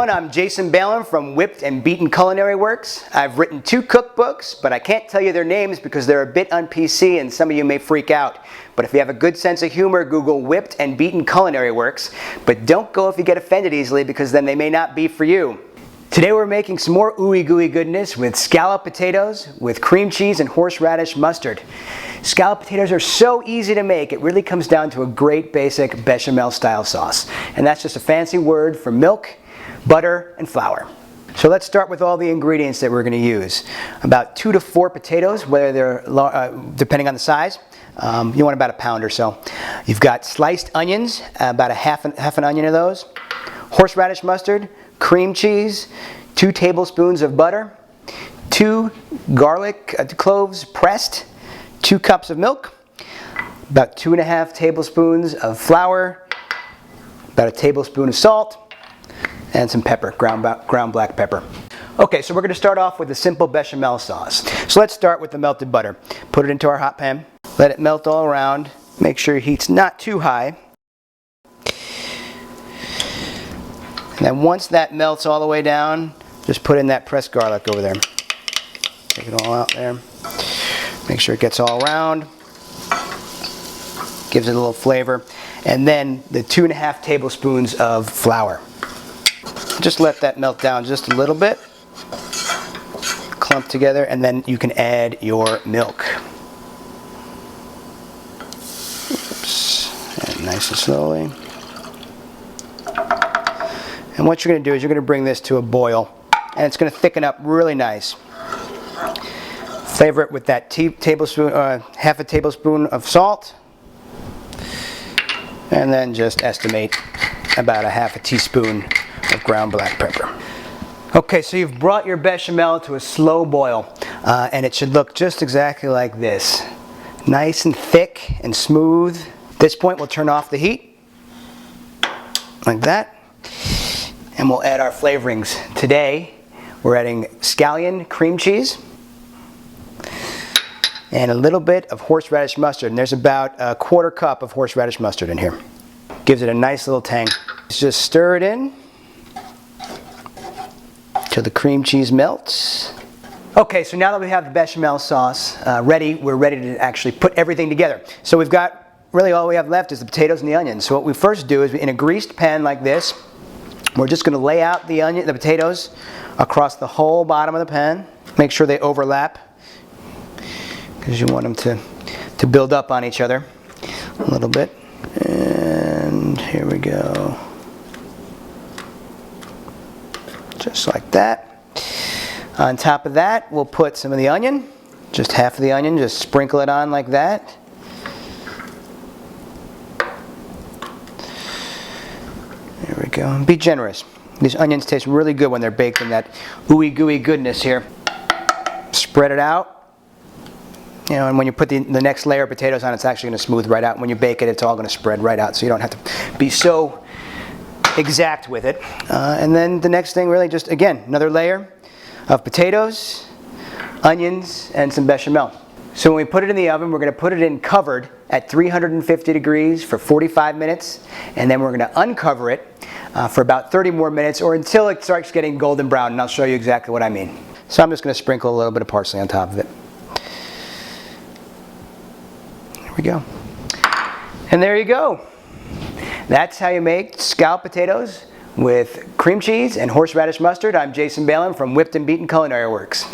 everyone, I'm Jason Bailin from Whipped and Beaten Culinary Works. I've written 2 cookbooks, but I can't tell you their names because they're a bit un-PC and some of you may freak out. But if you have a good sense of humor, Google Whipped and Beaten Culinary Works. But don't go if you get offended easily, because then they may not be for you. Today we're making some more ooey gooey goodness with scalloped potatoes with cream cheese and horseradish mustard. Scalloped potatoes are so easy to make, it really comes down to a great basic bechamel style sauce. And that's just a fancy word for milk, butter, and flour. So let's start with all the ingredients that we're going to use. About 2 to 4 potatoes, whether they're depending on the size. You want about a pound or so. You've got sliced onions, about half an onion of those. Horseradish mustard, cream cheese, 2 tablespoons of butter, 2 garlic cloves pressed, 2 cups of milk, about 2.5 tablespoons of flour, about a tablespoon of salt, and some pepper, ground black pepper. Okay, so we're going to start off with a simple bechamel sauce. So let's start with the melted butter. Put it into our hot pan. Let it melt all around. Make sure your heat's not too high. And then once that melts all the way down, just put in that pressed garlic over there. Take it all out there. Make sure it gets all around. Gives it a little flavor. And then the 2.5 tablespoons of flour. Just let that melt down just a little bit. Clump together, and then you can add your milk. Oops. And nice and slowly. And what you're going to do is you're going to bring this to a boil, and it's going to thicken up really nice. Flavor it with that half a tablespoon of salt, and then just estimate about a half a teaspoon of ground black pepper. Okay, so you've brought your bechamel to a slow boil, and it should look just exactly like this. Nice and thick and smooth. At this point, we'll turn off the heat, like that. And we'll add our flavorings. Today, we're adding scallion cream cheese and a little bit of horseradish mustard. And there's about a 1/4 cup of horseradish mustard in here. Gives it a nice little tang. Just stir it in till the cream cheese melts. Okay, so now that we have the bechamel sauce ready, we're ready to actually put everything together. So we've got, really all we have left is the potatoes and the onions. So what we first do is, in a greased pan like this, we're just going to lay out the potatoes across the whole bottom of the pan. Make sure they overlap, because you want them to build up on each other a little bit. And here we go. Just like that. On top of that, we'll put some of the onion, just half of the onion, just sprinkle it on like that. There we go. And be generous. These onions taste really good when they're baked in that ooey gooey goodness here. Spread it out. You know, and when you put the next layer of potatoes on, it's actually going to smooth right out. When you bake it, it's all going to spread right out, so you don't have to be so exact with it. And then the next thing, really, just again, another layer of potatoes, onions, and some bechamel. So when we put it in the oven, we're going to put it in covered at 350 degrees for 45 minutes, and then we're going to uncover it for about 30 more minutes, or until it starts getting golden brown, and I'll show you exactly what I mean. So I'm just going to sprinkle a little bit of parsley on top of it. There we go. And there you go. That's how you make scalloped potatoes with cream cheese and horseradish mustard. I'm Jason Bailin from Whipped and Beaten Culinary Works.